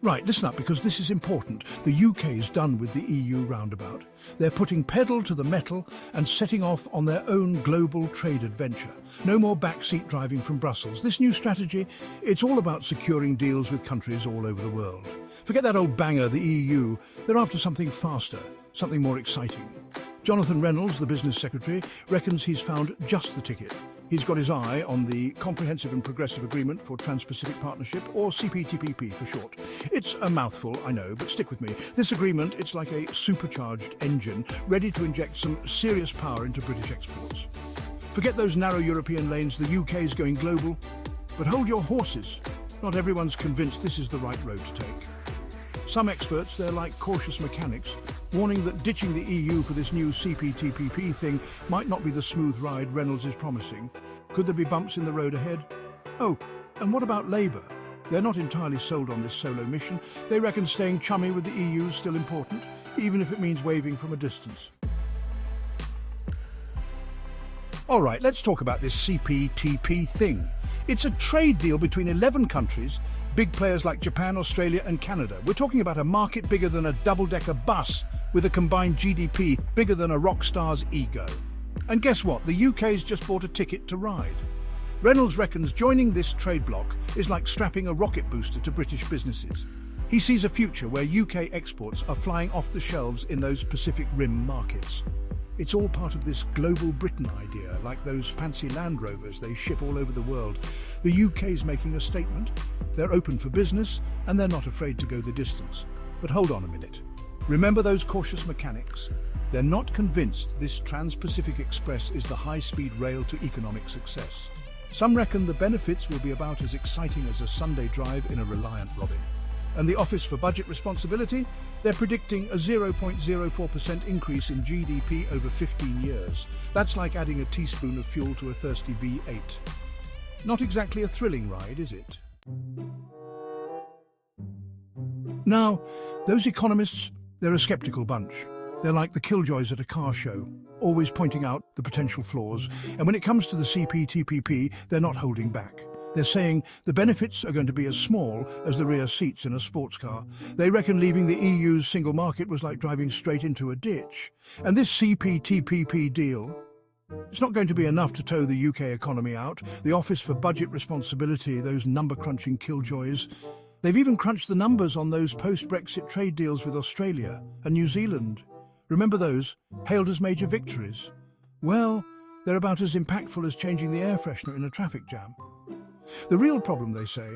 Right, listen up because this is important. The UK is done with the EU roundabout. They're putting pedal to the metal and setting off on their own global trade adventure. No more backseat driving from Brussels. This new strategy, it's all about securing deals with countries all over the world. Forget that old banger, the EU. They're after something faster, something more exciting. Jonathan Reynolds, the business secretary, reckons he's found just the ticket. He's got his eye on the Comprehensive and Progressive Agreement for Trans-Pacific Partnership, or CPTPP for short. It's a mouthful, I know, but stick with me. This agreement, it's like a supercharged engine, ready to inject some serious power into British exports. Forget those narrow European lanes, the UK is going global. But hold your horses. Not everyone's convinced this is the right road to take. Some experts, they're like cautious mechanics, warning that ditching the EU for this new CPTPP thing might not be the smooth ride Reynolds is promising. Could there be bumps in the road ahead? Oh, and what about Labour? They're not entirely sold on this solo mission. They reckon staying chummy with the EU is still important, even if it means waving from a distance. All right, let's talk about this CPTP thing. It's a trade deal between 11 countries, big players like Japan, Australia and Canada. We're talking about a market bigger than a double-decker bus, with a combined GDP bigger than a rock star's ego. And guess what? The UK's just bought a ticket to ride. Reynolds reckons joining this trade bloc is like strapping a rocket booster to British businesses. He sees a future where UK exports are flying off the shelves in those Pacific Rim markets. It's all part of this global Britain idea, like those fancy Land Rovers they ship all over the world. The UK's making a statement. They're open for business and they're not afraid to go the distance. But hold on a minute. Remember those cautious mechanics? They're not convinced this Trans-Pacific Express is the high-speed rail to economic success. Some reckon the benefits will be about as exciting as a Sunday drive in a Reliant Robin. And the Office for Budget Responsibility? They're predicting a 0.04% increase in GDP over 15 years. That's like adding a teaspoon of fuel to a thirsty V8. Not exactly a thrilling ride, is it? Now, those economists, they're a sceptical bunch. They're like the killjoys at a car show, always pointing out the potential flaws. And when it comes to the CPTPP, they're not holding back. They're saying the benefits are going to be as small as the rear seats in a sports car. They reckon leaving the EU's single market was like driving straight into a ditch. And this CPTPP deal, it's not going to be enough to tow the UK economy out. The Office for Budget Responsibility, those number-crunching killjoys, they've even crunched the numbers on those post-Brexit trade deals with Australia and New Zealand. Remember those, hailed as major victories? Well, they're about as impactful as changing the air freshener in a traffic jam. The real problem, they say,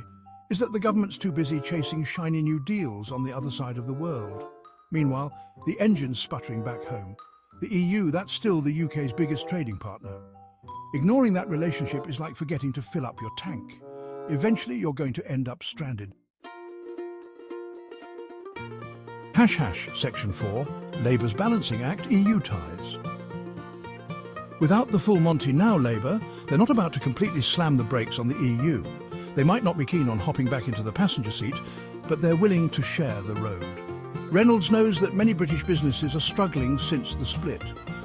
is that the government's too busy chasing shiny new deals on the other side of the world. Meanwhile, the engine's sputtering back home. The EU, that's still the UK's biggest trading partner. Ignoring that relationship is like forgetting to fill up your tank. Eventually, you're going to end up stranded. Section 4, Labour's Balancing Act, EU ties. Without the full Monty now Labour, they're not about to completely slam the brakes on the EU. They might not be keen on hopping back into the passenger seat, but they're willing to share the road. Reynolds knows that many British businesses are struggling since the split.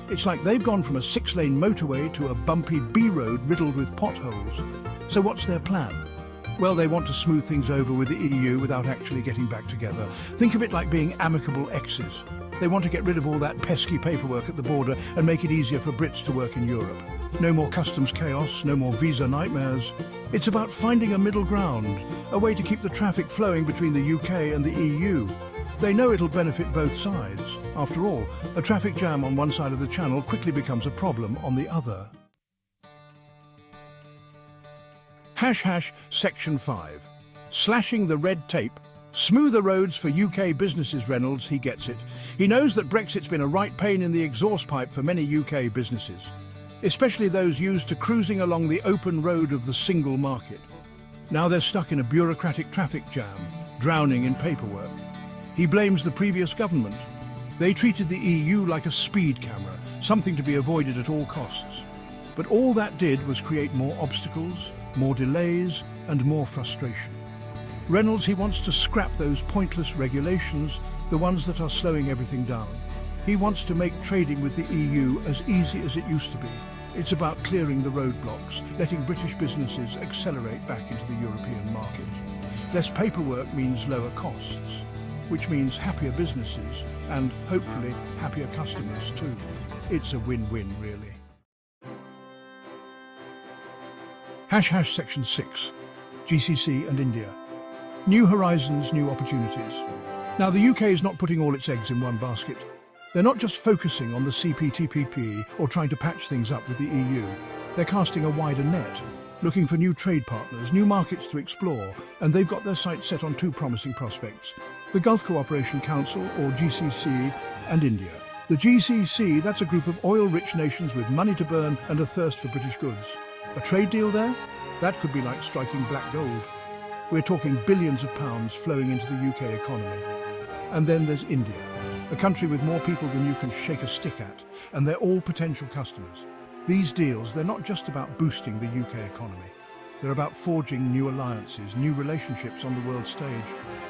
It's like they've gone from a 6-lane motorway to a bumpy B-road riddled with potholes. So what's their plan? Well, they want to smooth things over with the EU without actually getting back together. Think of it like being amicable exes. They want to get rid of all that pesky paperwork at the border and make it easier for Brits to work in Europe. No more customs chaos, no more visa nightmares. It's about finding a middle ground, a way to keep the traffic flowing between the UK and the EU. They know it'll benefit both sides. After all, a traffic jam on one side of the channel quickly becomes a problem on the other. Section 5. Slashing the red tape. Smoother roads for UK businesses, Reynolds, he gets it. He knows that Brexit's been a right pain in the exhaust pipe for many UK businesses, especially those used to cruising along the open road of the single market. Now they're stuck in a bureaucratic traffic jam, drowning in paperwork. He blames the previous government. They treated the EU like a speed camera, something to be avoided at all costs. But all that did was create more obstacles, more delays, and more frustration. Reynolds, he wants to scrap those pointless regulations, the ones that are slowing everything down. He wants to make trading with the EU as easy as it used to be. It's about clearing the roadblocks, letting British businesses accelerate back into the European market. Less paperwork means lower costs, which means happier businesses and hopefully happier customers too. It's a win-win, really. Section 6, GCC and India. New horizons, new opportunities. Now, the UK is not putting all its eggs in one basket. They're not just focusing on the CPTPP or trying to patch things up with the EU. They're casting a wider net, looking for new trade partners, new markets to explore, and they've got their sights set on two promising prospects: the Gulf Cooperation Council, or GCC, and India. The GCC, that's a group of oil-rich nations with money to burn and a thirst for British goods. A trade deal there? That could be like striking black gold. We're talking billions of pounds flowing into the UK economy. And then there's India, a country with more people than you can shake a stick at, and they're all potential customers. These deals, they're not just about boosting the UK economy. They're about forging new alliances, new relationships on the world stage.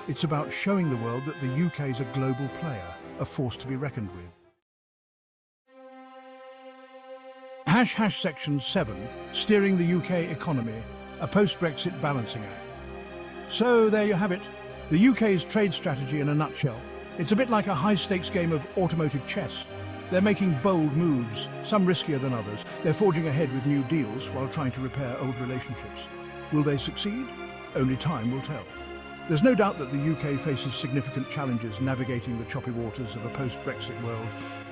It's about showing the world that the UK is a global player, a force to be reckoned with. Section 7, Steering the UK Economy, a post-Brexit balancing act. So there you have it, the UK's trade strategy in a nutshell. It's a bit like a high-stakes game of automotive chess. They're making bold moves, some riskier than others. They're forging ahead with new deals while trying to repair old relationships. Will they succeed? Only time will tell. There's no doubt that the UK faces significant challenges navigating the choppy waters of a post-Brexit world,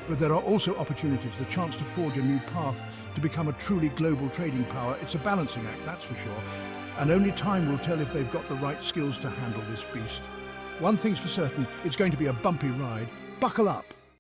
but there are also opportunities, the chance to forge a new path to become a truly global trading power. It's a balancing act, that's for sure, and only time will tell if they've got the right skills to handle this beast. One thing's for certain, it's going to be a bumpy ride. Buckle up.